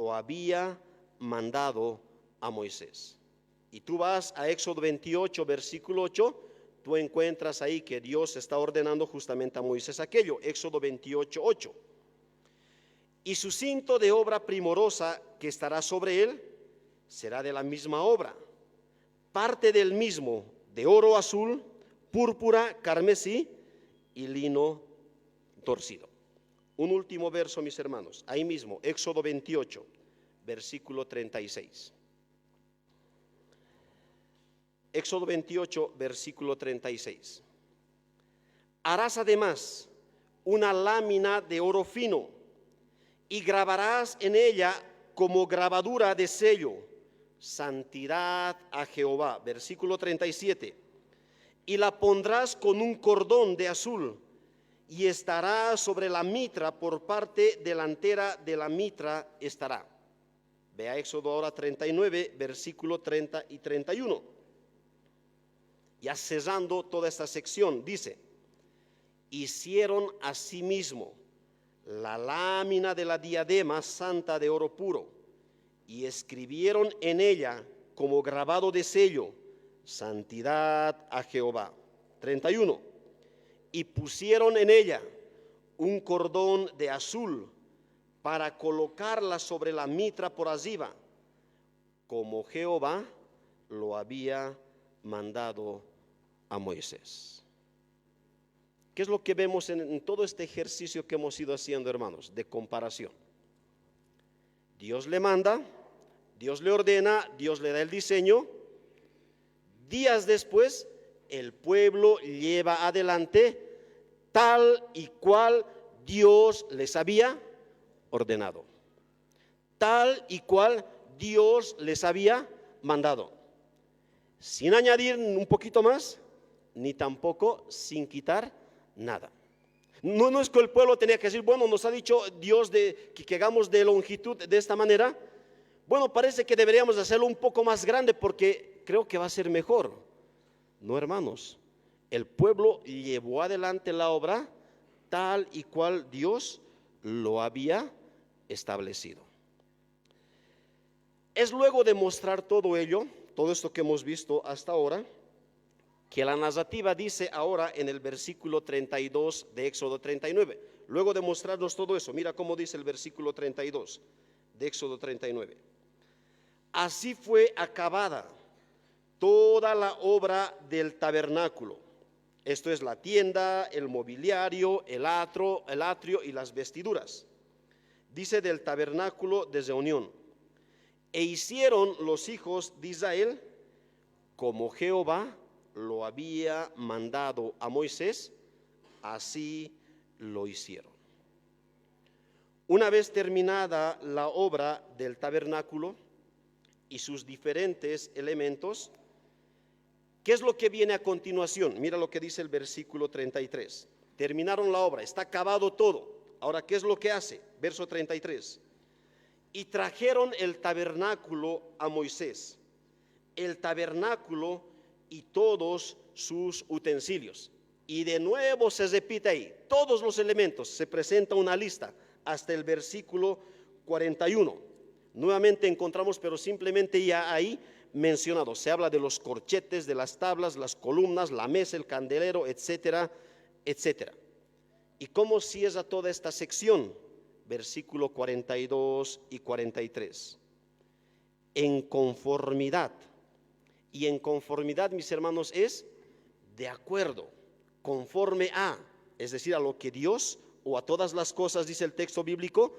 lo había mandado a Moisés. Y tú vas a Éxodo 28, versículo 8, tú encuentras ahí que Dios está ordenando justamente a Moisés aquello. Éxodo 28, 8. Y su cinto de obra primorosa que estará sobre él será de la misma obra, parte del mismo, de oro azul, púrpura, carmesí y lino torcido. Un último verso, mis hermanos, ahí mismo, Éxodo 28, versículo 36. Éxodo 28, versículo 36. Harás además una lámina de oro fino y grabarás en ella como grabadura de sello, santidad a Jehová. Versículo 37. Y la pondrás con un cordón de azul y estará sobre la mitra, por parte delantera de la mitra estará. Vea Éxodo ahora 39, versículo 30 y 31. Ya cesando toda esta sección, dice: hicieron asimismo la lámina de la diadema santa de oro puro y escribieron en ella como grabado de sello, santidad a Jehová. 31. Y pusieron en ella un cordón de azul para colocarla sobre la mitra por arriba, como Jehová lo había mandado a Moisés. ¿Qué es lo que vemos en todo este ejercicio que hemos ido haciendo, hermanos, de comparación? Dios le manda, Dios le ordena, Dios le da el diseño. Días después, el pueblo lleva adelante tal y cual Dios les había ordenado, tal y cual Dios les había mandado, sin añadir un poquito más, ni tampoco sin quitar nada. No es que el pueblo tenía que decir, bueno, nos ha dicho Dios que hagamos de longitud de esta manera. Bueno, parece que deberíamos hacerlo un poco más grande porque creo que va a ser mejor. No, hermanos, el pueblo llevó adelante la obra tal y cual Dios lo había establecido. Es luego de mostrar todo ello, todo esto que hemos visto hasta ahora, que la narrativa dice ahora en el versículo 32 de Éxodo 39. Luego de mostrarnos todo eso, mira cómo dice el versículo 32 de Éxodo 39. Así fue acabada toda la obra del tabernáculo. Esto es la tienda, el mobiliario, el atrio y las vestiduras. Dice del tabernáculo de reunión. E hicieron los hijos de Israel como Jehová lo había mandado a Moisés, así lo hicieron. Una vez terminada la obra del tabernáculo y sus diferentes elementos, ¿qué es lo que viene a continuación? Mira lo que dice el versículo 33. Terminaron la obra, está acabado todo. Ahora, ¿qué es lo que hace? Verso 33. Y trajeron el tabernáculo a Moisés, el tabernáculo y todos sus utensilios. Y de nuevo se repite ahí, todos los elementos, se presenta una lista hasta el versículo 41. Nuevamente encontramos, pero simplemente ya ahí mencionado, se habla de los corchetes, de las tablas, las columnas, la mesa, el candelero, etcétera, etcétera. ¿Y cómo cierra toda esta sección? Versículo 42 y 43. En conformidad. Y en conformidad, mis hermanos, es de acuerdo, conforme a, es decir, a lo que Dios, o a todas las cosas, dice el texto bíblico,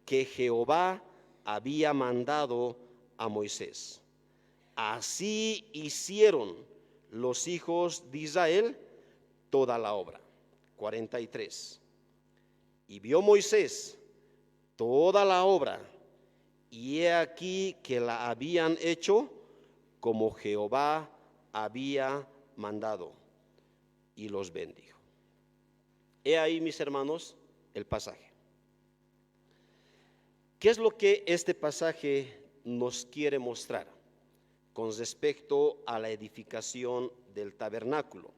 que Jehová había mandado a Moisés. Así hicieron los hijos de Israel toda la obra. 43. Y vio Moisés toda la obra, y he aquí que la habían hecho como Jehová había mandado, y los bendijo. He ahí, mis hermanos, el pasaje. ¿Qué es lo que este pasaje nos quiere mostrar con respecto a la edificación del tabernáculo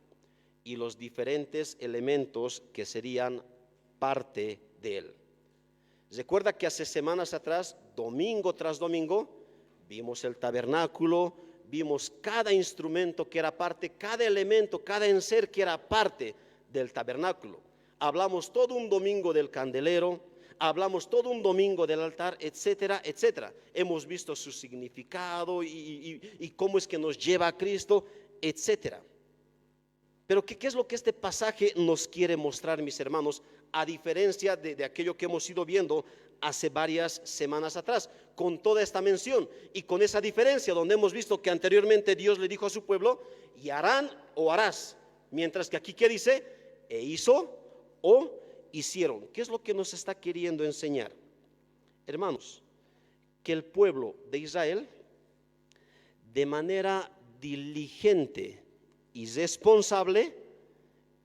y los diferentes elementos que serían parte de él? Recuerda que hace semanas atrás, domingo tras domingo, vimos el tabernáculo, vimos cada instrumento que era parte, cada elemento, cada enser que era parte del tabernáculo. Hablamos todo un domingo del candelero, hablamos todo un domingo del altar, etcétera, etcétera. Hemos visto su significado y cómo es que nos lleva a Cristo, etcétera. Pero ¿qué es lo que este pasaje nos quiere mostrar, mis hermanos? A diferencia de aquello que hemos ido viendo hace varias semanas atrás, con toda esta mención y con esa diferencia donde hemos visto que anteriormente Dios le dijo a su pueblo, y harán o harás, mientras que aquí ¿qué dice? E hizo o hicieron. ¿Qué es lo que nos está queriendo enseñar? Hermanos, que el pueblo de Israel de manera diligente y responsable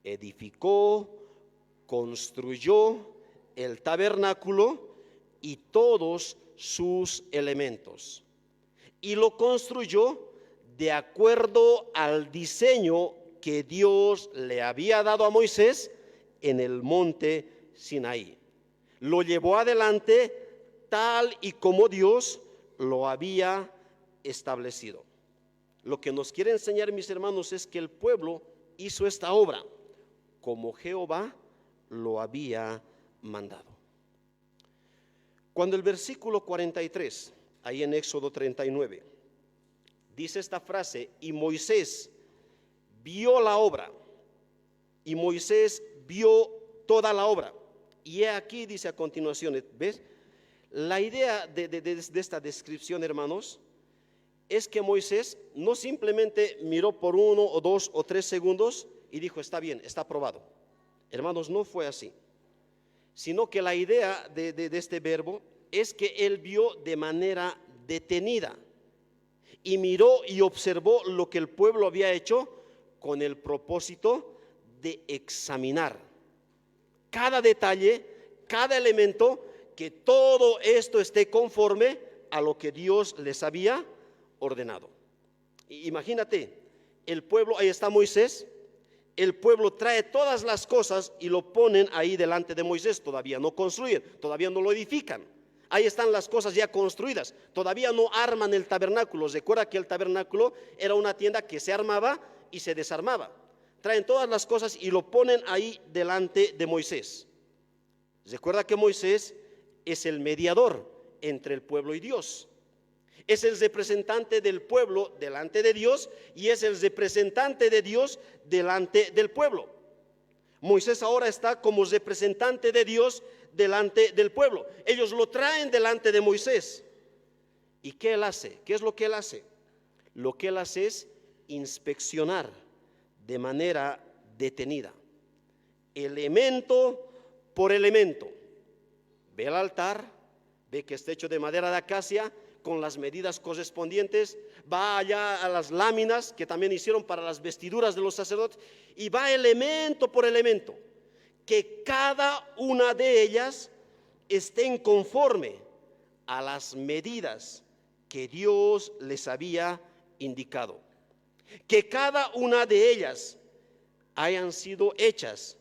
edificó, construyó el tabernáculo y todos sus elementos, y lo construyó de acuerdo al diseño que Dios le había dado a Moisés en el monte Sinaí. Lo llevó adelante tal y como Dios lo había establecido. Lo que nos quiere enseñar, mis hermanos, es que el pueblo hizo esta obra como Jehová lo había mandado. Cuando el versículo 43, ahí en Éxodo 39, dice esta frase, y Moisés vio la obra, y Moisés vio toda la obra. Y aquí dice a continuación, ¿ves? La idea de esta descripción, hermanos, es que Moisés no simplemente miró por 1 o 2 o 3 segundos y dijo, está bien, está aprobado. Hermanos, no fue así, sino que la idea de este verbo es que él vio de manera detenida y miró y observó lo que el pueblo había hecho con el propósito de examinar cada detalle, cada elemento, que todo esto esté conforme a lo que Dios les había ordenado. Imagínate, el pueblo, ahí está Moisés, el pueblo trae todas las cosas y lo ponen ahí delante de Moisés. Todavía no construyen, todavía no lo edifican. Ahí están las cosas ya construidas, todavía no arman el tabernáculo. Recuerda que el tabernáculo era una tienda que se armaba y se desarmaba. Traen todas las cosas y lo ponen ahí delante de Moisés. Recuerda que Moisés es el mediador entre el pueblo y Dios. Es el representante del pueblo delante de Dios y es el representante de Dios delante del pueblo. Moisés ahora está como representante de Dios delante del pueblo. Ellos lo traen delante de Moisés. ¿Y qué él hace? ¿Qué es lo que él hace? Lo que él hace es inspeccionar de manera detenida, elemento por elemento. Ve al altar, ve que está hecho de madera de acacia con las medidas correspondientes, va allá a las láminas que también hicieron para las vestiduras de los sacerdotes, y va elemento por elemento, que cada una de ellas estén conforme a las medidas que Dios les había indicado, que cada una de ellas hayan sido hechas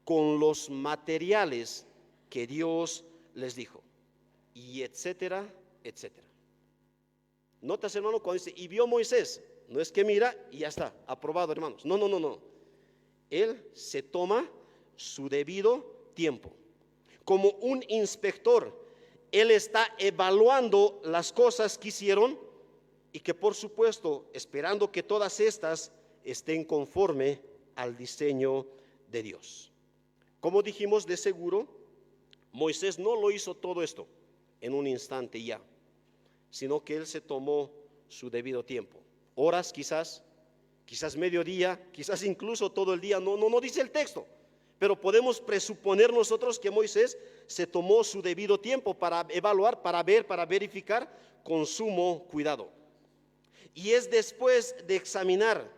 con los materiales que Dios les dijo, y etcétera, etcétera. Notas, hermano, cuando dice, y vio Moisés, no es que mira y ya está, aprobado, hermanos. No. Él se toma su debido tiempo. Como un inspector, él está evaluando las cosas que hicieron y que, por supuesto, esperando que todas estas estén conforme al diseño de Dios. Como dijimos, de seguro, Moisés no lo hizo todo esto en un instante ya, sino que él se tomó su debido tiempo. Horas quizás mediodía, quizás incluso todo el día, no dice el texto, pero podemos presuponer nosotros que Moisés se tomó su debido tiempo para evaluar, para ver, para verificar con sumo cuidado. Y es después de examinar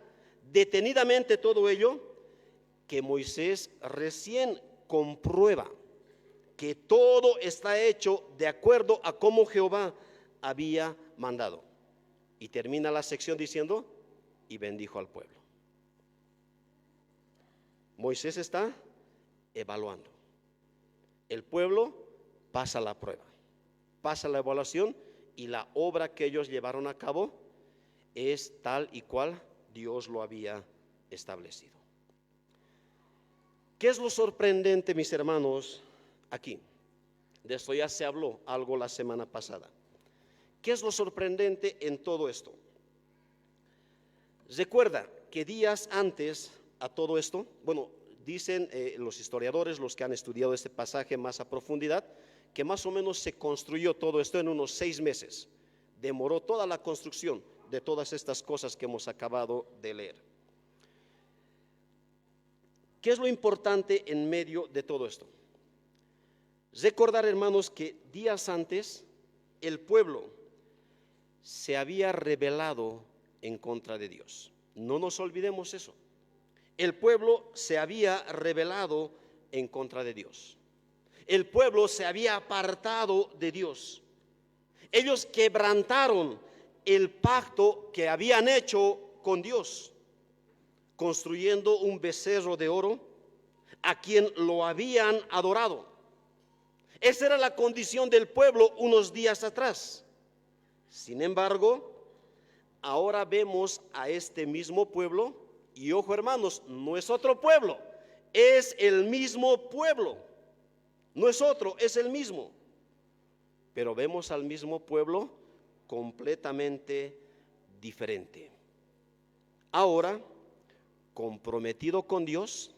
detenidamente todo ello que Moisés recién comprueba que todo está hecho de acuerdo a cómo Jehová había mandado. Y termina la sección diciendo, y bendijo al pueblo. Moisés está evaluando. El pueblo pasa la prueba, pasa la evaluación y la obra que ellos llevaron a cabo es tal y cual Dios lo había establecido. ¿Qué es lo sorprendente, mis hermanos, aquí? De esto ya se habló algo la semana pasada. ¿Qué es lo sorprendente en todo esto? Recuerda que días antes a todo esto, bueno, dicen los historiadores, los que han estudiado este pasaje más a profundidad, que más o menos se construyó todo esto en unos 6 meses. Demoró toda la construcción de todas estas cosas que hemos acabado de leer. ¿Qué es lo importante en medio de todo esto? Recordar, hermanos, que días antes el pueblo se había rebelado en contra de Dios. No nos olvidemos eso. El pueblo se había rebelado en contra de Dios. El pueblo se había apartado de Dios. Ellos quebrantaron el pacto que habían hecho con Dios, construyendo un becerro de oro a quien lo habían adorado. Esa era la condición del pueblo unos días atrás. Sin embargo, ahora vemos a este mismo pueblo, y ojo, hermanos, no es otro pueblo, es el mismo pueblo, no es otro, es el mismo. Pero vemos al mismo pueblo completamente diferente. Ahora, comprometido con Dios,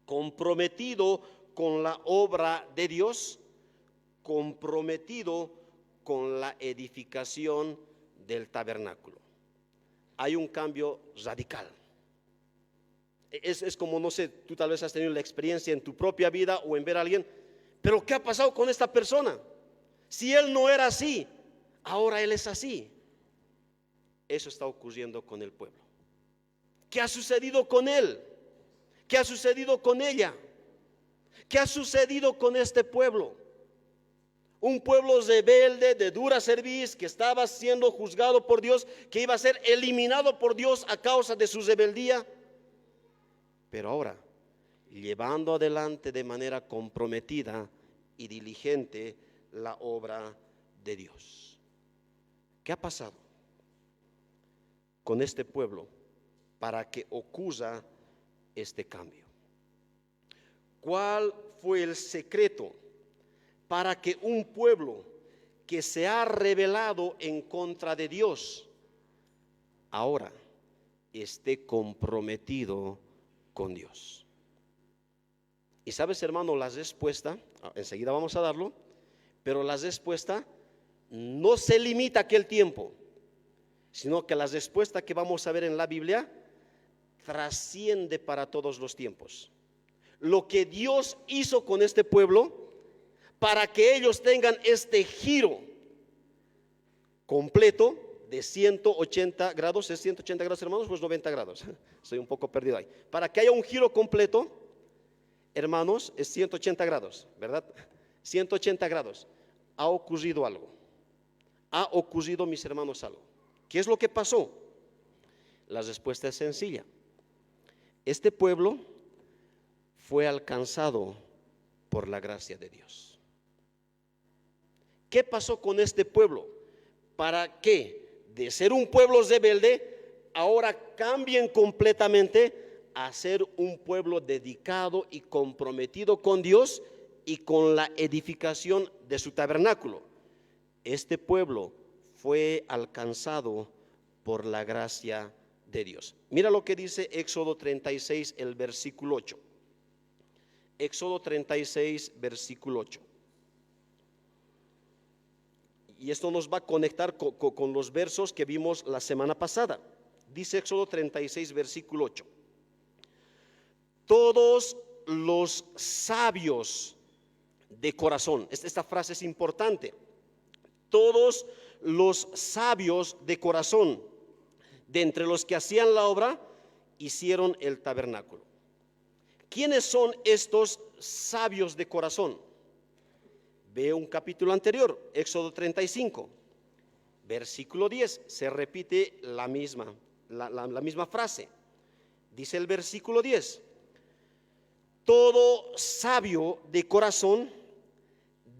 comprometido con la obra de Dios, comprometido con la edificación del tabernáculo. Hay un cambio radical. Es como, no sé, tú tal vez has tenido la experiencia en tu propia vida o en ver a alguien, pero ¿qué ha pasado con esta persona? Si él no era así, ahora él es así. Eso está ocurriendo con el pueblo. ¿Qué ha sucedido con él? ¿Qué ha sucedido con ella? ¿Qué ha sucedido con este pueblo? Un pueblo rebelde, de dura cerviz, que estaba siendo juzgado por Dios, que iba a ser eliminado por Dios a causa de su rebeldía. Pero ahora, llevando adelante de manera comprometida y diligente la obra de Dios. ¿Qué ha pasado con este pueblo para que ocurra este cambio? ¿Cuál fue el secreto para que un pueblo que se ha rebelado en contra de Dios ahora esté comprometido con Dios? Y sabes, hermano, la respuesta, enseguida vamos a darlo, pero la respuesta no se limita a aquel tiempo, sino que la respuesta que vamos a ver en la Biblia trasciende para todos los tiempos. Lo que Dios hizo con este pueblo para que ellos tengan este giro completo de 180 grados, ¿es 180 grados, hermanos? Pues 90 grados, estoy un poco perdido ahí. Para que haya un giro completo, hermanos, es 180 grados, ¿verdad? 180 grados. Ha ocurrido algo. Ha ocurrido, mis hermanos, algo. ¿Qué es lo que pasó? La respuesta es sencilla. Este pueblo fue alcanzado por la gracia de Dios. ¿Qué pasó con este pueblo? Para que de ser un pueblo rebelde, ahora cambien completamente a ser un pueblo dedicado y comprometido con Dios y con la edificación de su tabernáculo. Este pueblo fue alcanzado por la gracia de Dios. Mira lo que dice Éxodo 36, el versículo 8. Éxodo 36, versículo 8. Y esto nos va a conectar con los versos que vimos la semana pasada. Dice Éxodo 36, versículo 8. Todos los sabios de corazón, esta frase es importante. Todos los sabios de corazón, de entre los que hacían la obra, hicieron el tabernáculo. ¿Quiénes son estos sabios de corazón? Ve un capítulo anterior, Éxodo 35, versículo 10, se repite la misma frase. Dice el versículo 10: todo sabio de corazón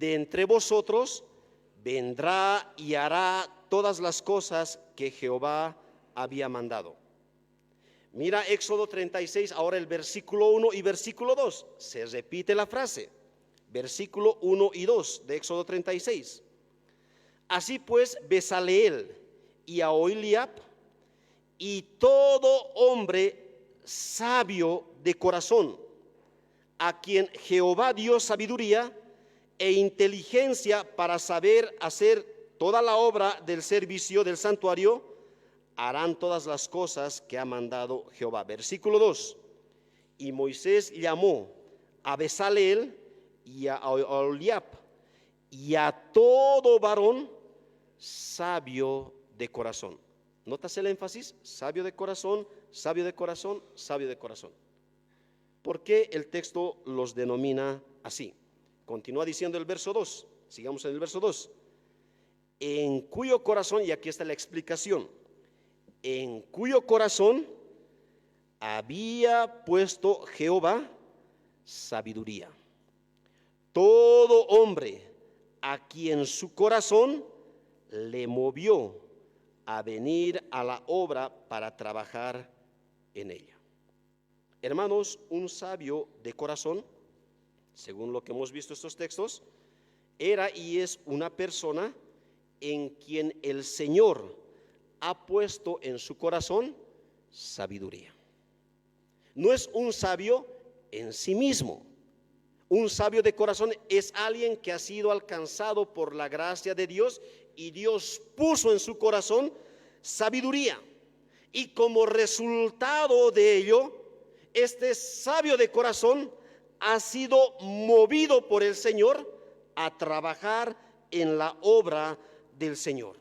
de entre vosotros vendrá y hará todas las cosas que Jehová había mandado. Mira Éxodo 36, ahora el versículo 1 y versículo 2. Se repite la frase. Versículo 1 y 2 de Éxodo 36. Así pues, Bezaleel y Aholiab y todo hombre sabio de corazón, a quien Jehová dio sabiduría e inteligencia para saber hacer toda la obra del servicio del santuario, harán todas las cosas que ha mandado Jehová. Versículo 2. Y Moisés llamó a Bezaleel y a Aholiab y a todo varón sabio de corazón. ¿Notas el énfasis? Sabio de corazón, sabio de corazón, sabio de corazón. ¿Por qué el texto los denomina así? Continúa diciendo el verso 2. Sigamos en el verso 2. En cuyo corazón, y aquí está la explicación, en cuyo corazón había puesto Jehová sabiduría. Todo hombre a quien su corazón le movió a venir a la obra para trabajar en ella. Hermanos, un sabio de corazón, según lo que hemos visto estos textos, era y es una persona en quien el Señor ha puesto en su corazón sabiduría. No es un sabio en sí mismo. Un sabio de corazón es alguien que ha sido alcanzado por la gracia de Dios y Dios puso en su corazón sabiduría. Y como resultado de ello, este sabio de corazón ha sido movido por el Señor a trabajar en la obra del Señor.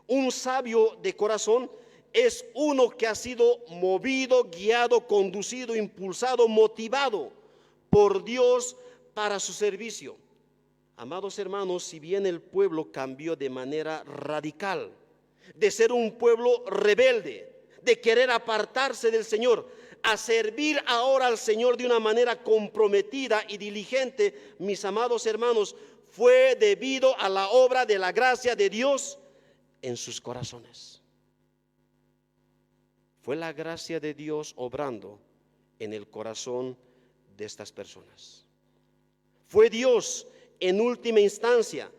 Un sabio de corazón es uno que ha sido movido, guiado, conducido, impulsado, motivado por Dios para su servicio. Amados hermanos, si bien el pueblo cambió de manera radical, de ser un pueblo rebelde, de querer apartarse del Señor, a servir ahora al Señor de una manera comprometida y diligente, mis amados hermanos, fue debido a la obra de la gracia de Dios en sus corazones. Fue la gracia de Dios obrando en el corazón de estas personas. Fue Dios en última instancia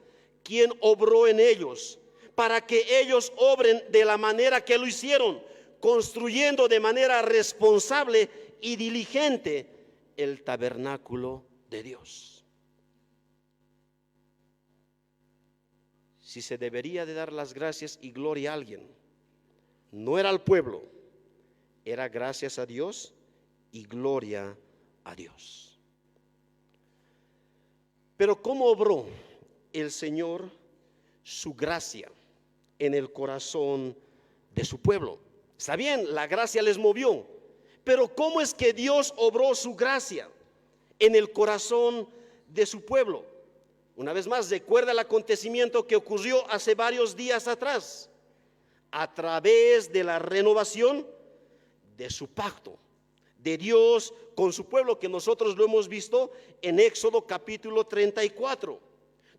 quien obró en ellos para que ellos obren de la manera que lo hicieron, construyendo de manera responsable y diligente el tabernáculo de Dios. Si se debería de dar las gracias y gloria a alguien, no era al pueblo, era gracias a Dios y gloria a Dios. Pero ¿cómo obró el Señor su gracia en el corazón de su pueblo? Está bien, la gracia les movió, pero ¿cómo es que Dios obró su gracia en el corazón de su pueblo? Una vez más, recuerda el acontecimiento que ocurrió hace varios días atrás, a través de la renovación de su pacto, de Dios con su pueblo, que nosotros lo hemos visto en Éxodo capítulo 34,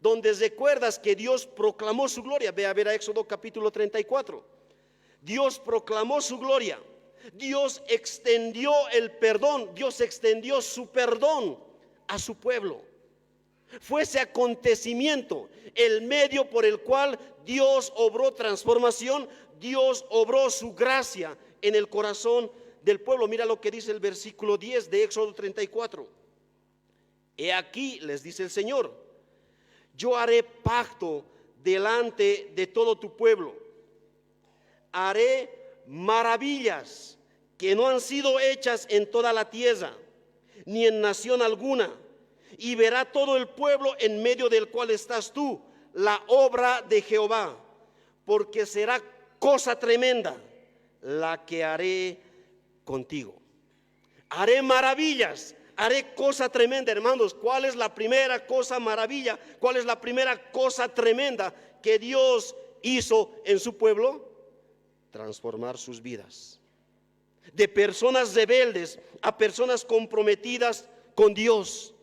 donde recuerdas que Dios proclamó su gloria. Ve a ver a Éxodo capítulo 34. Dios proclamó su gloria, Dios extendió el perdón, Dios extendió su perdón a su pueblo. Fue ese acontecimiento el medio por el cual Dios obró transformación, Dios obró su gracia en el corazón del pueblo. Mira lo que dice el versículo 10 de Éxodo 34. He aquí, les dice el Señor, yo haré pacto delante de todo tu pueblo. Haré maravillas que no han sido hechas en toda la tierra, ni en nación alguna. Y verá todo el pueblo en medio del cual estás tú, la obra de Jehová, porque será cosa tremenda la que haré contigo. Haré maravillas, haré cosa tremenda. Hermanos, ¿cuál es la primera cosa maravilla? ¿Cuál es la primera cosa tremenda que Dios hizo en su pueblo? Transformar sus vidas. De personas rebeldes a personas comprometidas con Dios.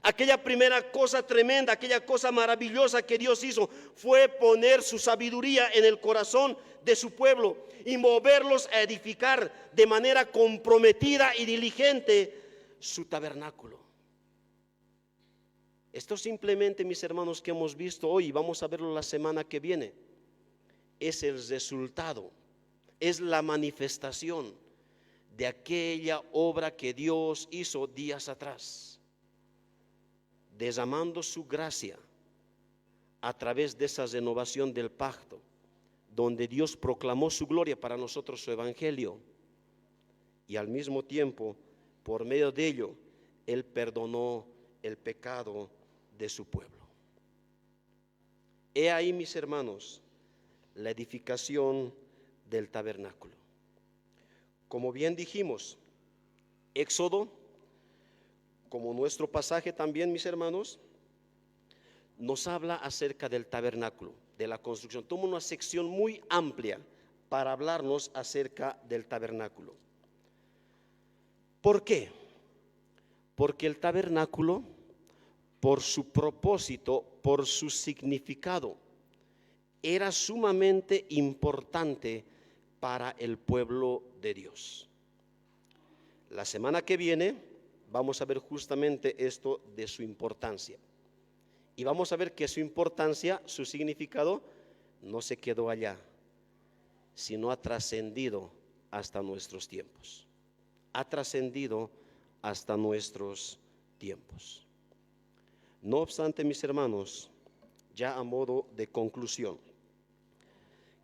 Aquella primera cosa tremenda, aquella cosa maravillosa que Dios hizo fue poner su sabiduría en el corazón de su pueblo y moverlos a edificar de manera comprometida y diligente su tabernáculo. Esto simplemente, mis hermanos, que hemos visto hoy y vamos a verlo la semana que viene, es el resultado, es la manifestación de aquella obra que Dios hizo días atrás, derramando su gracia a través de esa renovación del pacto, donde Dios proclamó su gloria para nosotros, su evangelio, y al mismo tiempo, por medio de ello, Él perdonó el pecado de su pueblo. He ahí, mis hermanos, la edificación del tabernáculo. Como bien dijimos, Éxodo, como nuestro pasaje también, mis hermanos, nos habla acerca del tabernáculo, de la construcción. Toma una sección muy amplia para hablarnos acerca del tabernáculo. ¿Por qué? Porque el tabernáculo, por su propósito, por su significado, era sumamente importante para el pueblo de Dios. La semana que viene vamos a ver justamente esto de su importancia. Y vamos a ver que su importancia, su significado, no se quedó allá, sino ha trascendido hasta nuestros tiempos. Ha trascendido hasta nuestros tiempos. No obstante, mis hermanos, ya a modo de conclusión,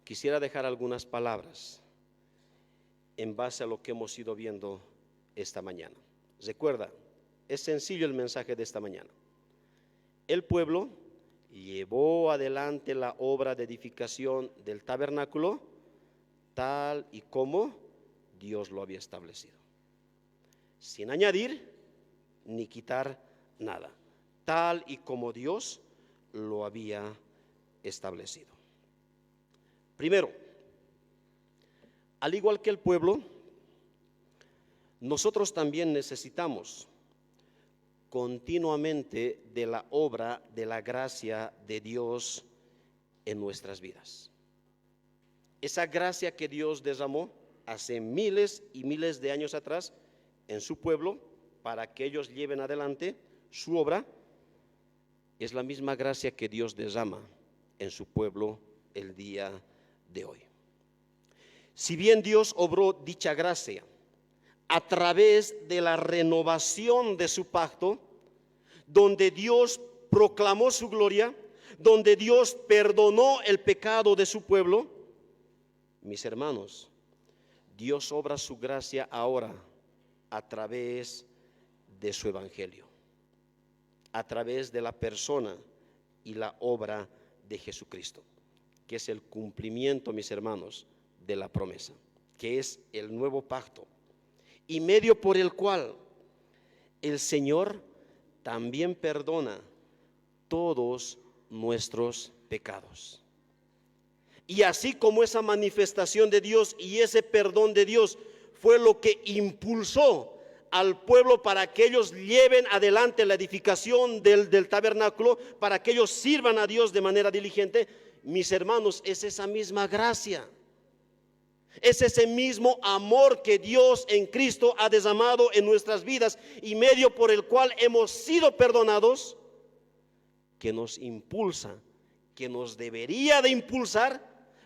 quisiera dejar algunas palabras en base a lo que hemos ido viendo esta mañana. Recuerda, es sencillo el mensaje de esta mañana. El pueblo llevó adelante la obra de edificación del tabernáculo tal y como Dios lo había establecido, sin añadir ni quitar nada, tal y como Dios lo había establecido. Primero, al igual que el pueblo, nosotros también necesitamos continuamente de la obra de la gracia de Dios en nuestras vidas. Esa gracia que Dios derramó hace miles y miles de años atrás en su pueblo para que ellos lleven adelante su obra, es la misma gracia que Dios derrama en su pueblo el día de hoy. Si bien Dios obró dicha gracia a través de la renovación de su pacto, donde Dios proclamó su gloria, donde Dios perdonó el pecado de su pueblo, mis hermanos, Dios obra su gracia ahora a través de su evangelio, a través de la persona y la obra de Jesucristo, que es el cumplimiento, mis hermanos, de la promesa, que es el nuevo pacto y medio por el cual el Señor también perdona todos nuestros pecados. Y así como esa manifestación de Dios y ese perdón de Dios fue lo que impulsó al pueblo para que ellos lleven adelante la edificación del tabernáculo, para que ellos sirvan a Dios de manera diligente, mis hermanos, es esa misma gracia, es ese mismo amor que Dios en Cristo ha derramado en nuestras vidas y medio por el cual hemos sido perdonados, que nos impulsa, que nos debería de impulsar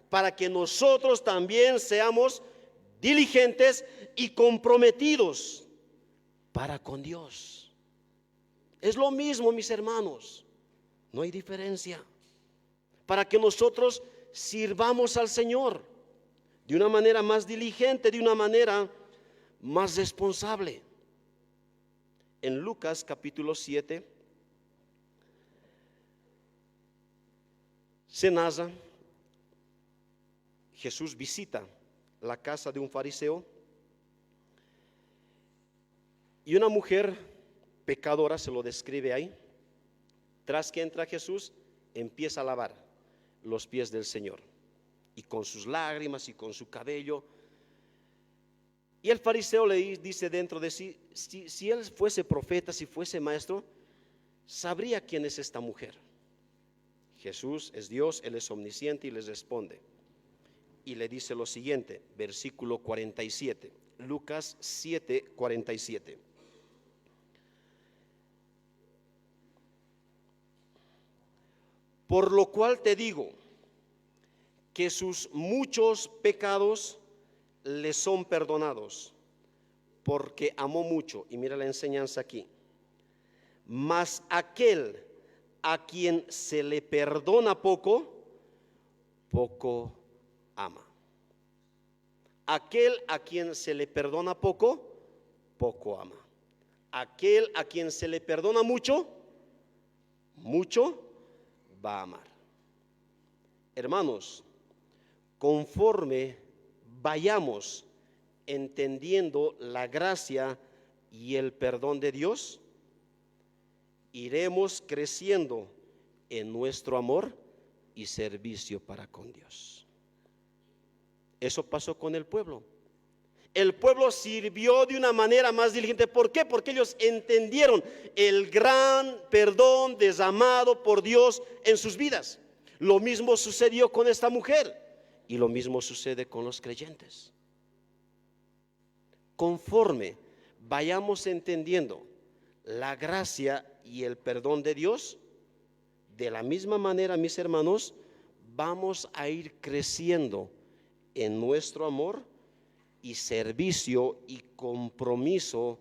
para que nosotros también seamos diligentes y comprometidos para con Dios. Es lo mismo, mis hermanos, no hay diferencia, para que nosotros sirvamos al Señor de una manera más diligente, de una manera más responsable. En Lucas capítulo 7 se narra, Jesús visita la casa de un fariseo y una mujer pecadora, se lo describe ahí. Tras que entra Jesús, empieza a lavar los pies del Señor, y con sus lágrimas y con su cabello. Y el fariseo le dice dentro de sí, si él fuese profeta, si fuese maestro, sabría quién es esta mujer. Jesús es Dios, Él es omnisciente y les responde. Y le dice lo siguiente, versículo 47, Lucas 7, 47. Por lo cual te digo que sus muchos pecados le son perdonados, porque amó mucho. Y mira la enseñanza aquí. Mas aquel a quien se le perdona poco, poco ama. Aquel a quien se le perdona poco, poco ama. Aquel a quien se le perdona mucho, mucho va a amar. Hermanos, conforme vayamos entendiendo la gracia y el perdón de Dios, iremos creciendo en nuestro amor y servicio para con Dios. Eso pasó con el pueblo. El pueblo sirvió de una manera más diligente. ¿Por qué? Porque ellos entendieron el gran perdón derramado por Dios en sus vidas. Lo mismo sucedió con esta mujer y lo mismo sucede con los creyentes. Conforme vayamos entendiendo la gracia y el perdón de Dios, de la misma manera, mis hermanos, vamos a ir creciendo en nuestro amor y servicio y compromiso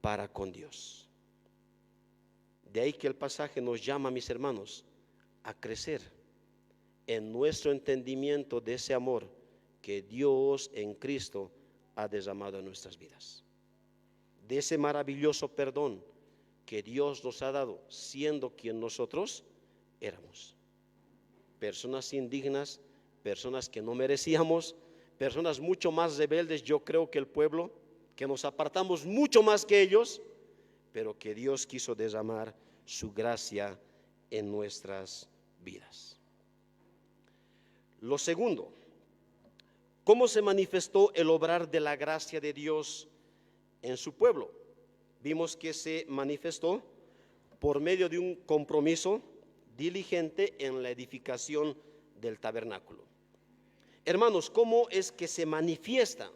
para con Dios. De ahí que el pasaje nos llama, mis hermanos, a crecer en nuestro entendimiento de ese amor que Dios en Cristo ha derramado en nuestras vidas, de ese maravilloso perdón que Dios nos ha dado, siendo quien nosotros éramos, personas indignas, personas que no merecíamos, personas mucho más rebeldes, yo creo, que el pueblo, que nos apartamos mucho más que ellos, pero que Dios quiso derramar su gracia en nuestras vidas. Lo segundo, ¿cómo se manifestó el obrar de la gracia de Dios en su pueblo? Vimos que se manifestó por medio de un compromiso diligente en la edificación del tabernáculo. Hermanos, ¿cómo es que se manifiesta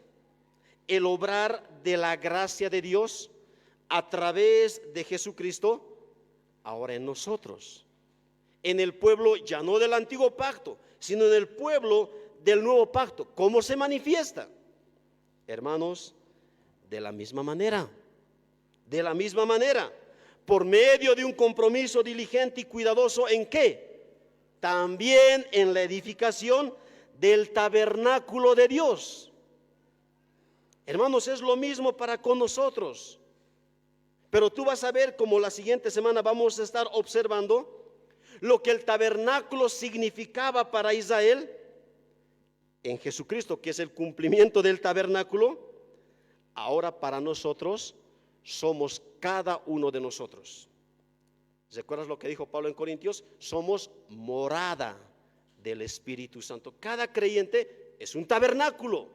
el obrar de la gracia de Dios a través de Jesucristo ahora en nosotros? En el pueblo ya no del antiguo pacto, sino en el pueblo del nuevo pacto. ¿Cómo se manifiesta? Hermanos, de la misma manera, por medio de un compromiso diligente y cuidadoso. ¿En qué? También en la edificación del tabernáculo de Dios. Hermanos, es lo mismo para con nosotros. Pero tú vas a ver, como la siguiente semana vamos a estar observando lo que el tabernáculo significaba para Israel en Jesucristo, que es el cumplimiento del tabernáculo. Ahora para nosotros somos cada uno de nosotros. ¿Recuerdas lo que dijo Pablo en Corintios? Somos morada del Espíritu Santo. Cada creyente es un tabernáculo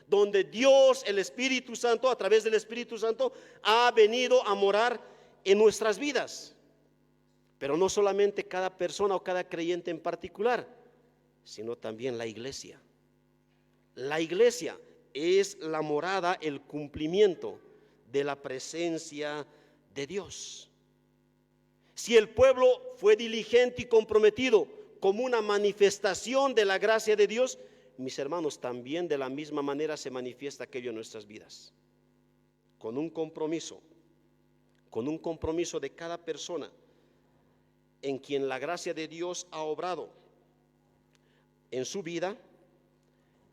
donde Dios, el Espíritu Santo, a través del Espíritu Santo, ha venido a morar en nuestras vidas. Pero no solamente cada persona o cada creyente en particular, sino también la iglesia. La iglesia es la morada, el cumplimiento de la presencia de Dios. Si el pueblo fue diligente y comprometido como una manifestación de la gracia de Dios, mis hermanos, también de la misma manera se manifiesta aquello en nuestras vidas, con un compromiso de cada persona en quien la gracia de Dios ha obrado en su vida.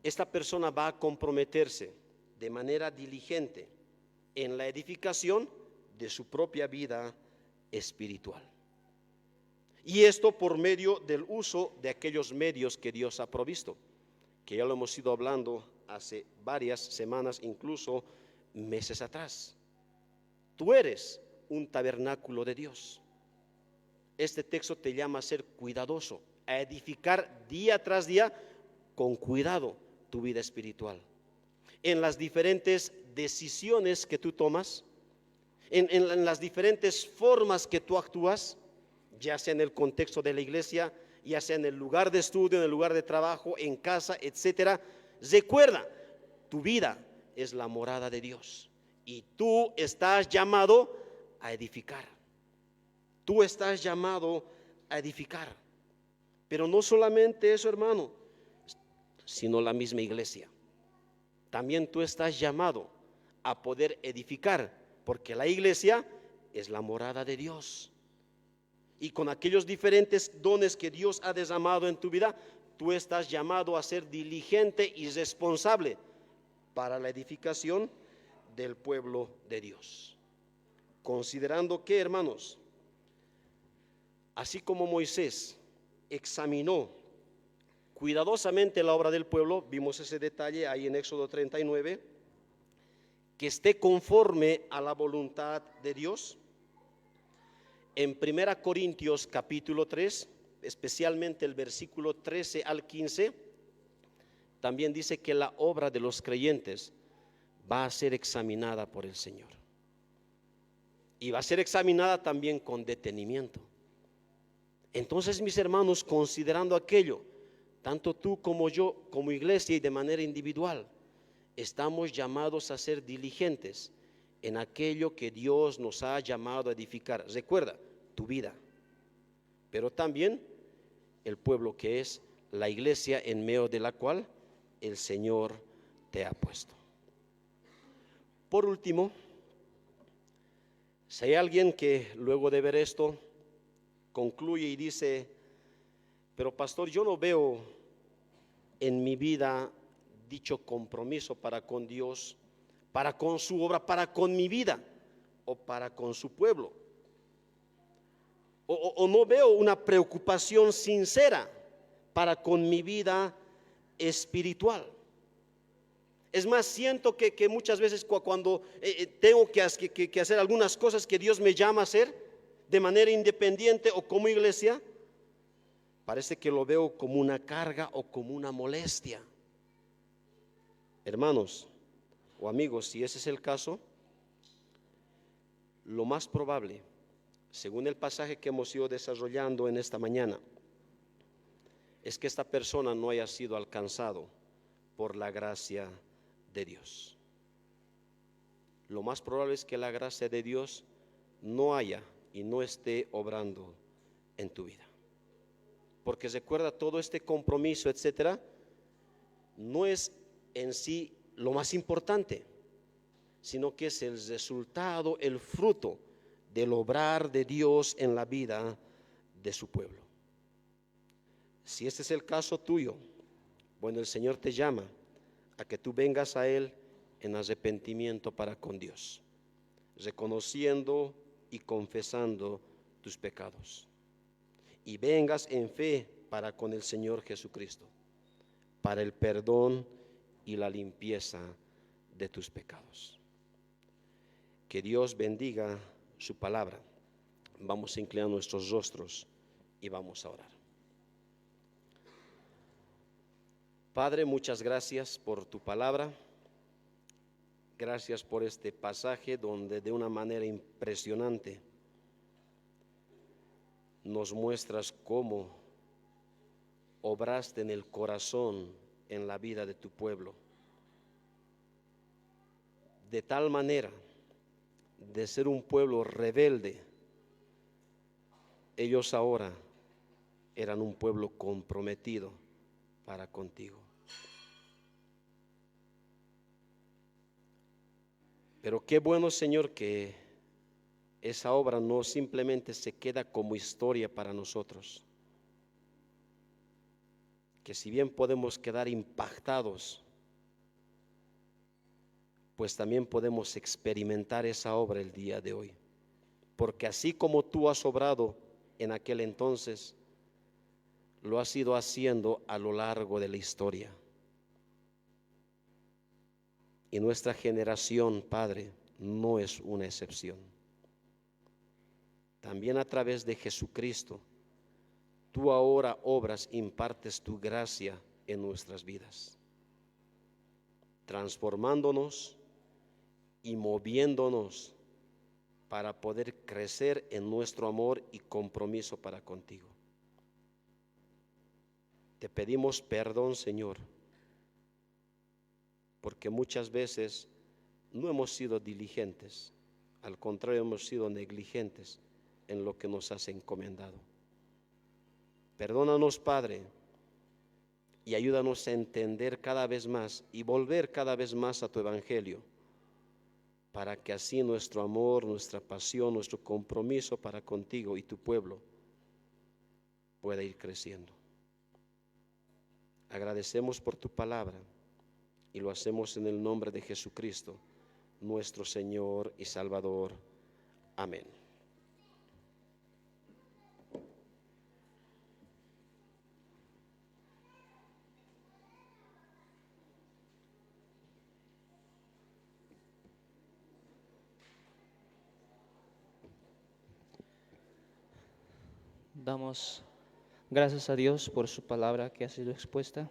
Esta persona va a comprometerse de manera diligente en la edificación de su propia vida espiritual. Y esto por medio del uso de aquellos medios que Dios ha provisto, que ya lo hemos ido hablando hace varias semanas, incluso meses atrás. Tú eres un tabernáculo de Dios. Este texto te llama a ser cuidadoso, a edificar día tras día con cuidado tu vida espiritual, en las diferentes decisiones que tú tomas, en las diferentes formas que tú actúas, ya sea en el contexto de la iglesia, ya sea en el lugar de estudio, en el lugar de trabajo, en casa, etcétera. Recuerda, tu vida es la morada de Dios y tú estás llamado a edificar. Tú estás llamado a edificar. Pero no solamente eso, hermano, sino la misma iglesia. También tú estás llamado a poder edificar, porque la iglesia es la morada de Dios. Y con aquellos diferentes dones que Dios ha derramado en tu vida, tú estás llamado a ser diligente y responsable para la edificación del pueblo de Dios. Considerando que, hermanos, así como Moisés examinó cuidadosamente la obra del pueblo, vimos ese detalle ahí en Éxodo 39, que esté conforme a la voluntad de Dios. En 1 Corintios capítulo 3, especialmente el versículo 13 al 15, también dice que la obra de los creyentes va a ser examinada por el Señor. Y va a ser examinada también con detenimiento. Entonces, mis hermanos, considerando aquello, tanto tú como yo, como iglesia y de manera individual, estamos llamados a ser diligentes en aquello que Dios nos ha llamado a edificar. Recuerda, tu vida, pero también el pueblo que es la iglesia en medio de la cual el Señor te ha puesto. Por último, si hay alguien que luego de ver esto concluye y dice, pero pastor, yo no veo en mi vida dicho compromiso para con Dios, para con su obra, para con mi vida o para con su pueblo. O no veo una preocupación sincera para con mi vida espiritual. Es más, siento que muchas veces cuando tengo que hacer algunas cosas que Dios me llama a hacer de manera independiente o como iglesia, parece que lo veo como una carga o como una molestia. Hermanos o amigos, si ese es el caso, lo más probable, según el pasaje que hemos ido desarrollando en esta mañana, es que esta persona no haya sido alcanzado por la gracia de Dios. Lo más probable es que la gracia de Dios no haya y no esté obrando en tu vida. Porque recuerda, todo este compromiso, etcétera, no es en sí lo más importante, sino que es el resultado, el fruto del obrar de Dios en la vida de su pueblo. Si este es el caso tuyo, bueno, el Señor te llama a que tú vengas a Él en arrepentimiento para con Dios, reconociendo y confesando tus pecados, y vengas en fe para con el Señor Jesucristo, para el perdón y la limpieza de tus pecados. Que Dios bendiga su palabra. Vamos a inclinar nuestros rostros y vamos a orar. Padre, muchas gracias por tu palabra. Gracias por este pasaje donde de una manera impresionante nos muestras cómo obraste en el corazón, en la vida de tu pueblo, de tal manera de ser un pueblo rebelde, ellos ahora eran un pueblo comprometido para contigo. Pero qué bueno, Señor, que esa obra no simplemente se queda como historia para nosotros, que si bien podemos quedar impactados, pues también podemos experimentar esa obra el día de hoy. Porque así como tú has obrado en aquel entonces, lo has ido haciendo a lo largo de la historia. Y nuestra generación, Padre, no es una excepción. También a través de Jesucristo, tú ahora obras, impartes tu gracia en nuestras vidas, transformándonos y moviéndonos para poder crecer en nuestro amor y compromiso para contigo. Te pedimos perdón, Señor, porque muchas veces no hemos sido diligentes, al contrario, hemos sido negligentes en lo que nos has encomendado. Perdónanos, Padre, y ayúdanos a entender cada vez más y volver cada vez más a tu evangelio, para que así nuestro amor, nuestra pasión, nuestro compromiso para contigo y tu pueblo pueda ir creciendo. Agradecemos por tu palabra y lo hacemos en el nombre de Jesucristo, nuestro Señor y Salvador. Amén. Damos gracias a Dios por su palabra que ha sido expuesta.